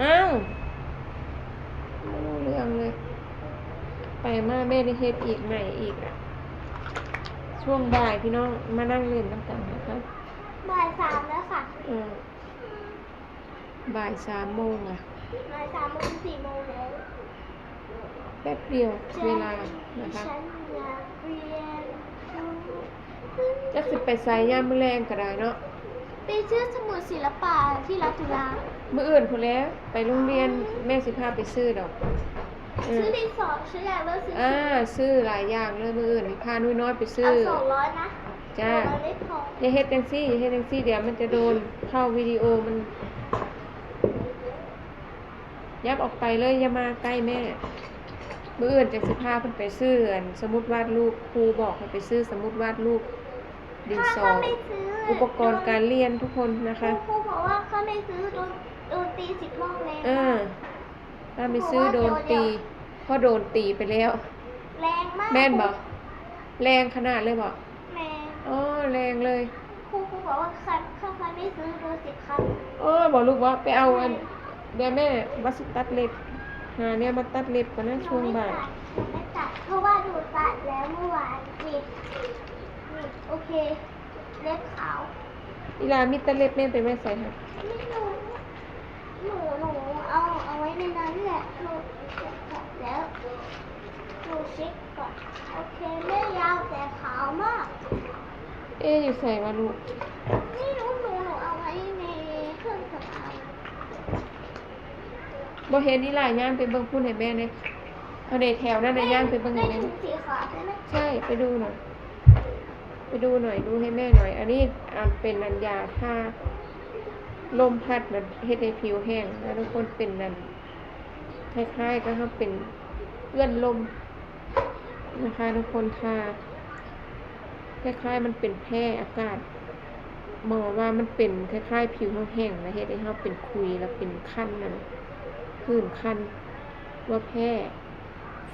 อ้าวไม่รู้เรื่องเลย ไปมาแม่ได้เฮ็ดอีกใหม่อีกอ่ะช่วงบ่ายพี่น้องมานั่งเล่นน้ำกันนะคะบ่ายสามแล้วค่ะบ่าย3 โมงอ่ะบ่าย3 โมง 4 โมงแล้วแป๊บเดียวเวลานะคะฉันอยากเรียนจะสิไปไสยามมื้อแลงก็ได้เนาะไปซื้อสมุดศิลปะที่รัฐจุฬามื้ออื่นพุ่นแล้วไปโรงเรียนแม่สิพาไปซื้อดอกซื้อดินสอซื้ออย่างแล้วซื้อหลายอย่างเลยมื้ออื่นพานุ้ยน้อยไปซื้อ200นะจ้าอย่าเฮ็ดจังซี่เดี๋ยวมันจะโดนเข้าวิดีโอมันยับออกไปเลยอย่ามาใกล้แม่มื้ออื่นจังสิพาเพิ่นไปซื้อสมุดวาดรูปครูบอกให้ไปซื้อสมุดวาดรูปดินสออุปกรณ์การเรียนทุกคนนะคะครูบอกว่าเขาไม่ซื้อโดนตี10 รอบแล้วถ้าไม่ซื้อโดนตีเพราะโดนตีไปแล้วแรงมากแม่นบ่แรงขนาดเลยบ่แรงแรงเลยครูบอกว่าใครไม่ซื้อโดน10 ครั้งบอกลูกว่าไปเอาเดี๋ยวแม่วัสตัดเล็บหาเนี่ยมาตัดเล็บก่อนนะช่วงบ่ายไม่ตัดเพราะว่าดูตัดแล้วเมื่อวานนี่โอเคเล็บขาวอีหลามีตัดเล็บแม่ไปแม่ใส่ค่ะไม่รู้หนูเอาไว้ในนั้นแหละหนูตัดแล้วหนูเช็คก่อนโอเคไม่ยาวแต่ขาวมากอยู่ใส่วะลูกไม่รู้หนูเอาไว้ในเครื่องสำอางบ่เห็นอีหลาย่างไปเบิ่งพุ่นให้แม่เลยเอาในแถวนั้นน่ะย่างไปเบิ่งให้แม่สีขาวใช่ไหมใช่ไปดูหน่อยดูให้แม่หน่อยอันนี้เป็นนันยาทาลมพัดมันเฮ็ดให้ผิวแห้งนะทุกคนเป็นนั่นคล้ายๆก็ครับเป็นเอื้อนลมนะคะทุกคนทาคล้ายๆมันเป็นแพ้อากาศหมอว่ามันเป็นคล้ายๆผิวแห้งนะเฮ็ดให้เฮาเป็นคุยแล้วเป็นคันนั่นผื่นคันว่าแพ้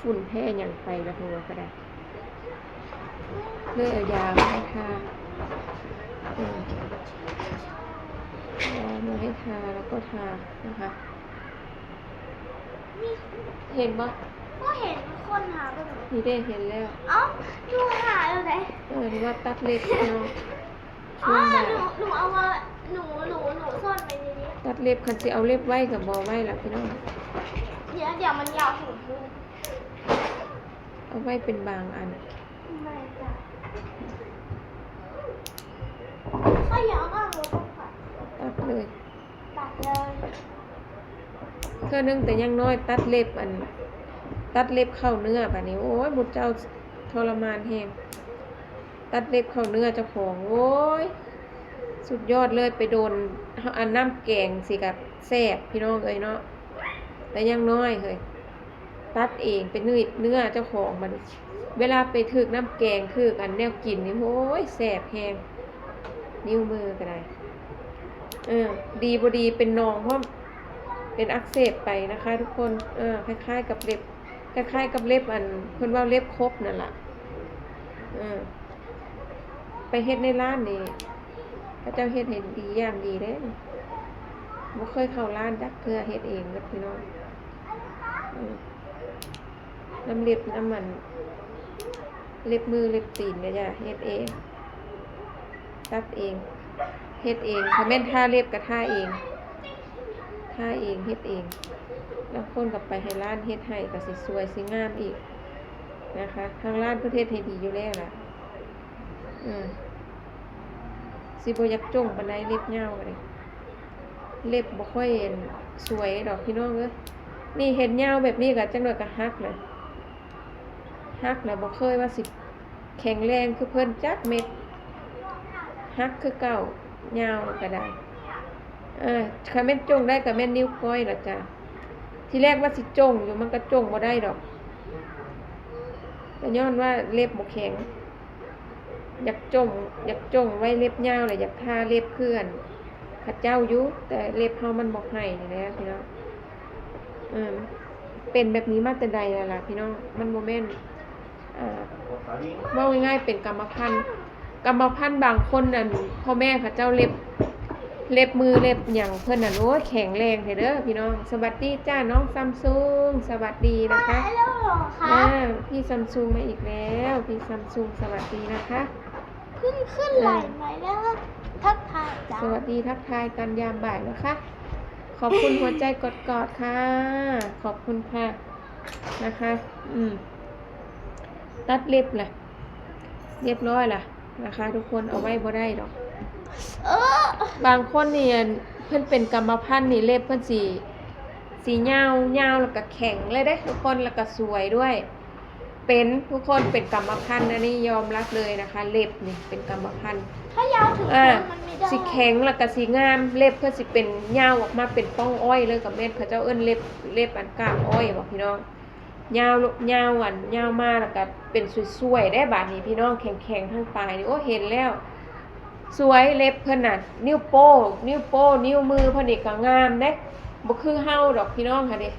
ฝุ่นแพ้หยังไปแล้วหัวก็ได้เลยเอายามาให้ทามาให้ทาแล้วก็ทานะคะเห็นปะก็เห็นคนหาไปนี่ได้เห็นแล้วดูหาอยู่ไหนนี่ว่าตัดเล็บเนาะหนูเอามาหนูซ่อนไปในนี้ตัดเล็บคันสิเอาเล็บไว้กับบอไว้ล่ะพี่น้องเดี๋ยวมันยาวถึงมือเอาไว้เป็นบางอันไม่จ้ะก็ยาวมากเลยตัดเลยเธอนึงแต่ยังน้อยตัดเล็บตัดเล็บเข้าเนื้อแบบนี้โอ้ยบุตรเจ้าทรมานแฮงตัดเล็บเข้าเนื้อเจ้าของโอ้ยสุดยอดเลยไปโดนอันน้ำแกงสิกับแซ่บพี่น้องเอ้ยเนาะแต่ยังน้อยเฮ้ยตัดเองเป็นเนื้อเจ้าของมันเวลาไปถึกน้ำแกงคือกันแนวกินนี่โอ้ยแซ่บแฮงนิ้วมือก็ได้ดีบ่ดีเป็นนองเพราะเป็นอักเสบไปนะคะทุกคนคล้ายๆกับเล็บคล้ายๆกับเล็บเพิ่นว่าเล็บครบนั่นล่ะไปเฮ็ดในร้านนี่พระเจ้าเฮ็ดให้ดีอย่างดีเด้บ่เคยเข้าร้านจักเทื่อเฮ็ดเองเด้อพี่น้องน้ำเล็บน้ำมันเล็บมือเล็บตีนเนี่ยจ้ะเฮ็ดเองตัดเองเฮ็ดเองถ้าแม่นทาเล็บก็ทาเองเฮ็ดเองแล้วคนกลับไปให้ร้านเฮ็ดให้ก็สิสวยสิงามอีกนะคะทางร้านประเทศให้ดีอยู่แล้วล่ะสิบ่อยากจ้งปานใดเล็บยาวเลยเล็บบ่ค่อยสวยดอกพี่น้องเอ้ยนี่เห็นยาวแบบนี้ก็จังหน่อยก็ฮักเลยฮักแล้วบ่เคยว่าสิแข็งแรงคือเพิ่นจักเม็ดฮักคือเก่ายาวก็ได้คันแม่นจ้งได้ก็แม่นนิ้วก้อยล่ะจ้ะที่แรกว่าสิจ้งอยู่มันก็จ้งบ่ได้ดอกแต่ย้อนว่าเล็บบ่แข็งอยากจ้งไว้เล็บยาวเลยอยากทาเล็บเพื่อนข้าเจ้าอยู่แต่เล็บเฮามันบ่ให้นี่แหละพี่น้องเป็นแบบนี้มาแต่ใดแล้วล่ะพี่น้องมันบ่แม่นว่าง่ายๆเป็นกรรมพันธุ์บางคนนั่นพ่อแม่ข้าเจ้าเล็บ เล็บมือเล็บหยังเพิ่นน่ะโอ้ยแข็งแรงแท้เด้อพี่น้องสวัสดีจ้าน้องซัมซุงสวัสดีนะคะ แล้วเหรอคะ พี่ซัมซุงมาอีกแล้วพี่ซัมซุงสวัสดีนะคะ เพิ่งขึ้นไหลใหม่แล้วทักทายจ้า สวัสดีทักทายกันยามบ่ายนะคะ ขอบคุณหัวใจกอดๆค่ะ ขอบคุณค่ะนะคะ ตัดเล็บแหละเรียบร้อยล่ะนะคะ ทุกคนเอาไว้บ่ได้ดอก เออบ างคนนี่เพิ่นเป็นกรรมพันธุ์นี่เล็บเพิ่นสียาวยาวแล้วก็แข็งเลยเด้ทุกคนแล้วก็สวยด้วย เป็นทุกคนเป็นกรรมพันธุ์อันนี้ยอมรับเลยนะคะ เล็บนี่เป็นกรรมพันธุ์ ถ้ายาวถึง อ่า มันไม่ได้ สีแข็งแล้วก็สีงามเล็บเพื่อสิเป็นยาวออกมาเป็นป้องอ้อยเลยกับแม่นเขาเจ้าเอิ้นเล็บอันกล้ามอ้อยบอกพี่น้องยาวยาวอันยาวมาแล้วก็เป็นสวยๆได้บาดนี้พี่น้องแข็งๆทั้งปลายนี่โอ้เห็นแล้ว สวยเล็บเพิ่นน่ะนิ้วโป้นิ้วมือเพิ่นนี่ก็งามเด้บ่คือเฮาดอกพี่น้องค่ะเด้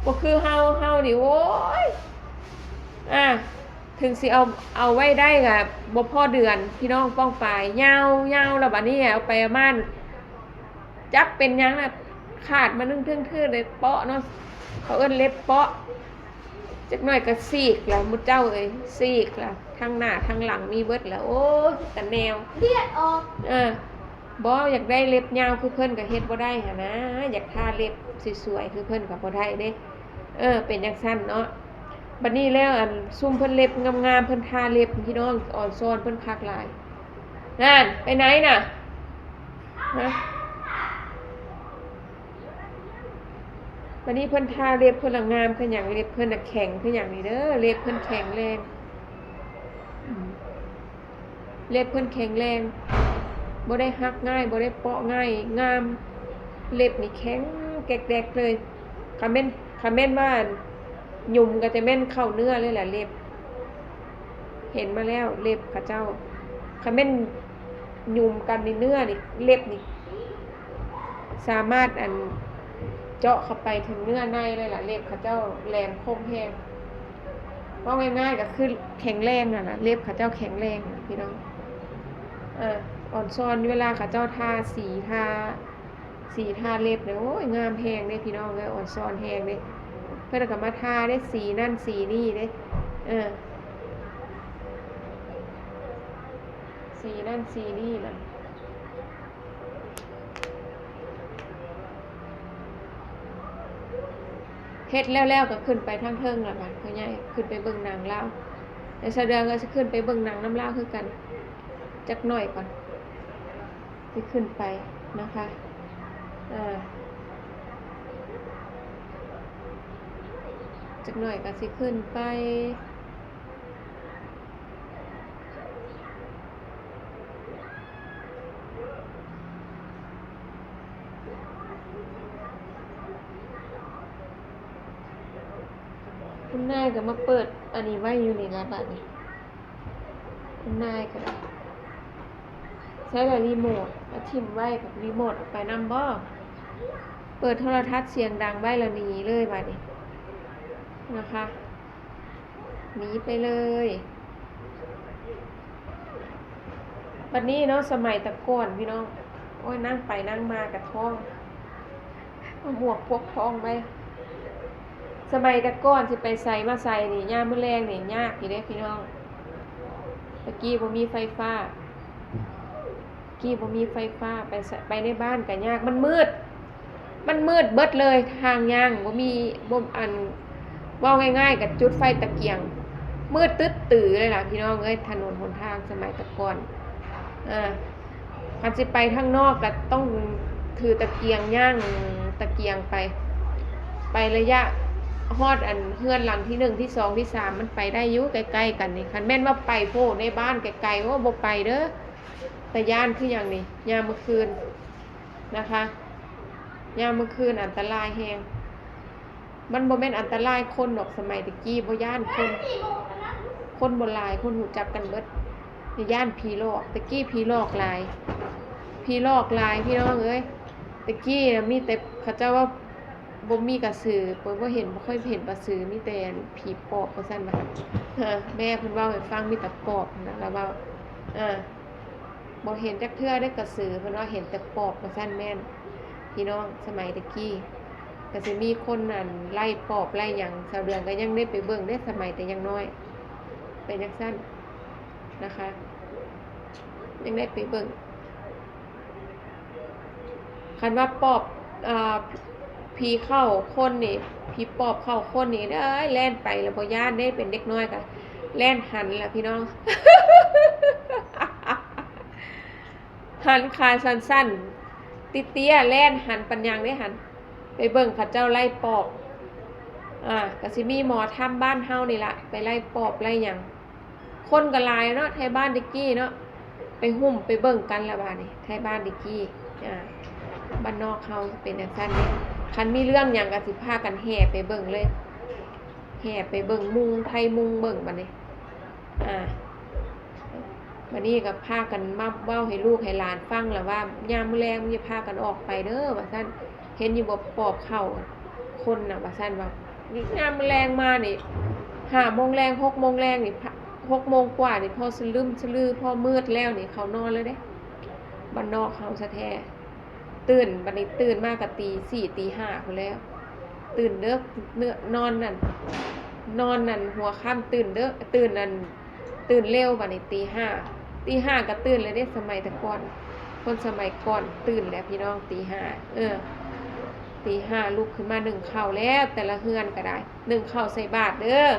บ่คือเฮานี่โอ้ยถึงสิเอาไว้ได้ก็บ่พอเดือนพี่น้องป้องปลายยาวแล้วบัดนี้เอาไปประมาณจับเป็นหยังน่ะขาดมานึงทึ่งๆเลยเปาะเนาะเขาเอิ้นเล็บเปาะจักหน่อยก็ซีกแล้วมุดเจ้าเอ้ยซีกแล้วทั้งหน้าทั้งหลังมีเบิดแล้วโอ้ยแต่แนว เลือดออก บ่อยากได้เล็บยาวคือเพิ่นก็เฮ็ดบ่ได้หั่นนะอยากทาเล็บสวยๆคือเพิ่นก็บ่ได้เด้เป็นจังซั่นเนาะบัดนี้แล้วอันซุ่มเพิ่นเล็บงามๆเพิ่นทาเล็บพี่น้องอ่อนซ้อนเพิ่นคักหลายนั่นไปไหนน่ะนะบัดนี้เพิ่นทาเล็บเพิ่นละงามคือหยังเล็บเพิ่นน่ะแข็งคือหยังนี่เด้อเล็บเพิ่นแข็งแรงเล็บเพิ่นแข็งแรงบ่ได้หักง่ายบ่ได้เปาะง่ายงามเล็บนี่แข็งแกกๆเลยคอมเมนต์ว่าหยุ่มก็จะแม่นเข้าเนื้อเลยแหละเล็บเห็นมาแล้วเล็บเขาเจ้าคอมเมนต์หยุ่มกันในเนื้อนี่เล็บนี่สามารถเจาะเข้าไปถึงเนื้อในเลยล่ะเล็บเขาเจ้าแหลมคมแฮงว่าง่ายๆก็คือแข็งแรงน่ะนะเล็บเขาเจ้าแข็งแรงพี่น้องอ่อนซ้อนเวลาเขาเจ้าทาสีทาเล็บเนี่ยโอ้ยงามแฮงเด้พี่น้องเอ้ยอ่อนซ้อนแฮงเด้เพิ่นก็มาทาได้สีนั่นสีนี่เด้สีนั่นสีนี่น่ะเฮ็ดแล้วก็ขึ้นไปทางเทิงล่ะบัดพ่อใหญ่ขึ้นไปเบิ่งหนังลาวแล้วแสดงว่าสิขึ้นไปเบิ่งหนังน้ำลาวคือกันจักหน่อยก่อนสิขึ้นไปนะคะจักหน่อยก็สิขึ้นไปคุณนายก็มาเปิดอันนี้ไว้อยู่นี่ละบัดนี้คุณนายก็ได้ใช้แต่รีโมทมาทิ่มไว้กับรีโมทออกไปนำบ่เปิดโทรทัศน์เสียงดังไว้แล้วหนีเลยบัดนี้นะคะหนีไปเลยบัดนี้เนาะสมัยตะก่อนพี่น้องโอ้ยนั่งไปนั่งมากับท้องเอาหมวกพกท้องไปสมัยตะก่อนสิไปใส่มาใส่นี่ย่ามมื้อแรงนี่ยากอยู่เด้พี่น้องตะกี้บ่มีไฟฟ้าไปในบ้านก็ยากมันมืดเบิดเลยทางย่างบ่ว่าง่ายๆกับจุดไฟตะเกียงมืดตึ๊ดตื่อเลยล่ะพี่น้องเอ้ยถนนหนทางสมัยตะก่อนคันสิไปข้างนอกก็ต้องถือตะเกียงย่างตะเกียงไประยะฮอดเฮือนหลังที่1ที่2ที่3มันไปได้อยู่ใกล้ๆกันนี่คันแม่นว่าไปโพในบ้านไกลๆว่าบ่ไปเด้อแต่ย่านคือหยังนี่ยามมื้อคืนนะคะยามมื้อคืนอันตรายแฮงมันบ่แม่นอันตรายคนดอกสมัยตะกี้บ่ย่านคนบ่หลายคนรู้จักกันเบิดย่านผีหลอกตะกี้ผีหลอกหลายพี่น้องเอ้ยตะกี้มีแต่เขาเจ้าว่าบ่มีกระสือเพิ่นบ่ค่อยเห็นกระสือมีแต่ผีปอบว่าซั่นว่าแม่เพิ่นเว้าให้ฟังมีแต่ปอบนะแล้วว่า บ่เห็นจักเทื่อได้กระสือเพิ่นว่าเห็นแต่ปอบว่าซั่นแม่นพี่น้องสมัยตะกี้ก็สิมีคนนั่นไล่ปอบไล่หยังชาวเรืองก็ยังได้ไปเบิ่งได้สมัยแต่ยังน้อยเป็นจังซั่นนะคะยังได้ไปเบิ่งคันว่าปอบผีเข้าคนนี่ผีปอบเข้าคนนี่เด้อแล่นไปแล้วบ่ย่านได้เป็นเด็กน้อยก็แล่นหันล่ะพี่น้อง หันขาสั้นๆติเตี้ยแล่นหันปัญญังได้หันไปเบิ่งเขาเจ้าไล่ปอบก็สิมีหมอทำบ้านเฮานี่ล่ะไปไล่ปอบไล่หยังคนก็หลายเนาะไทบ้านดิกกี้เนาะไปหุ่มไปเบิ่งกันละบาดนี้ไทบ้านดิกกี้บ้านนอกเฮาเป็นจังซั่นนี่คันมีเรื่องหยังก็สิพากันแห่ไปเบิ่งเลยแห่ไปเบิ่งมุงไทยมุงเบิ่งบัดนี้วันนี้ก็พากันมาเว้าให้ลูกให้หลานฟังล่ะว่ายามมื้อแลงอย่าพากันออกไปเด้อว่าซั่นเห็นอยู่บ่ปอบเข้าคนน่ะว่าซั่นว่านี่ยามมื้อแลงมานี่5:00 นแลง6:00 นแลงนี่6 โมงกว่านี่พอสลึมสลือพอมืดแล้วนี่เขานอนเลยเด้บ้านนอกเฮาซะแท้ตื่นบัดนี้ตื่นมาก็ตี4ตี5พุ่นแล้วตื่นเด้อนอนนั่นหัวค่ำตื่นเด้อตื่นนั่นตื่นเร็วบัดนี้ตี5ก็ตื่นเลยเด้สมัยแต่ก่อนคนสมัยก่อนตื่นแล้วพี่น้องตี5ตี5ลุกขึ้นมานึ่งข้าวแล้วแต่ละเฮือนก็ได้นึ่งข้าวใส่บาตรเด้อ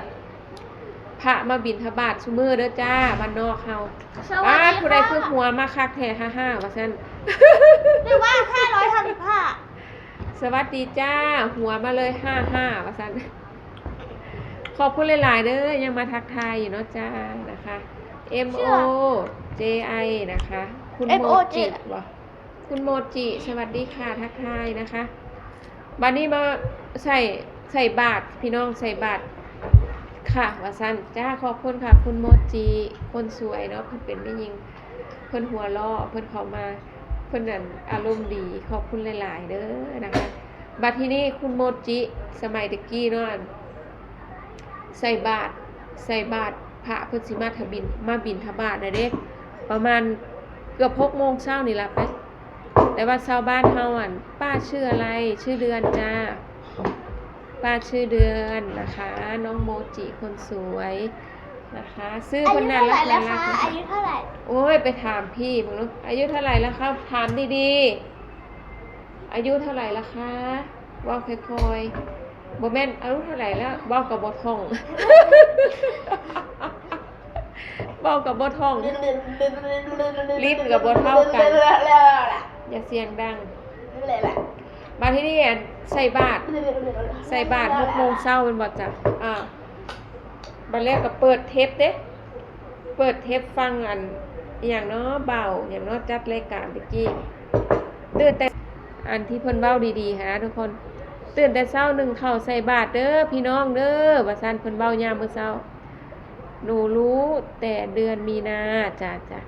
พระมาบิณฑบาตซุมื้อเด้อจ้าบ้านนอกเฮาผู้ใดคือหัวมาคักแท้55ว่าซั่น หรือว่า535สวัสดีจ้าหัวมาเลย55ว่าซั่นขอบคุณหลายๆเด้อยังมาทักทายอยู่เนาะจ้านะคะ MOJI นะคะคุณโมจิบ่คุณโมจิสวัสดีค่ะทักทายนะคะบัดนี้มาใส่บาตรพี่น้องใส่บาตรค่ะว่าซั่นจ้าขอบคุณค่ะคุณโมจิคนสวยเนาะเพิ่นเป็นแม่หญิงเพิ่นหัวเราะเพิ่นเข้ามาเพิ่นนั่นอารมณ์ดีขอบคุณหลายๆเด้อนะคะบัดทีนี้คุณโมจิสมัยตะกี้เนาะใส่บาตรพระเพิ่นสิมาบิณฑบาตน่ะเด้ประมาณเกือบ6 โมงเช้านี่ล่ะไปแต่ว่าชาวบ้านเฮาป้าชื่ออะไรชื่อเดือนจ้าป้าชื่อเดือนนะคะน้องโมจิคนสวยนะคะซื้อคนนั้นแล้วนะคะอายุเท่าไหร่โอ้ยไปถามพี่มึงเนาะอายุเท่าไหร่แล้วครับถามดีๆอายุเท่าไหร่ละคะเว้าค่อยๆบ่แม่นอายุเท่าไหร่แล้วเว้าก็บ่ท่อง เว้าก็บ่ท่องลิ้นก็บ่เท่ากันอย่าเสียงดังบัดทีนี้ใส่บาตร6 โมงเช้าเป็นบ่จ้ะบัดแรกก็เปิดเทปเด้เปิดเทปฟังอย่างเนาะเบาอย่างเนาะจัดรายการตะกี้ตื่นแต่อันที่เพิ่นเว้าดีๆหาทุกคนตื่นแต่เช้านึ่งข้าวใส่บาตรเด้อพี่น้องเด้อว่าซั่นเพิ่นเว้ายามมื้อเช้าหนูรู้แต่เดือนมีนาจ้ะ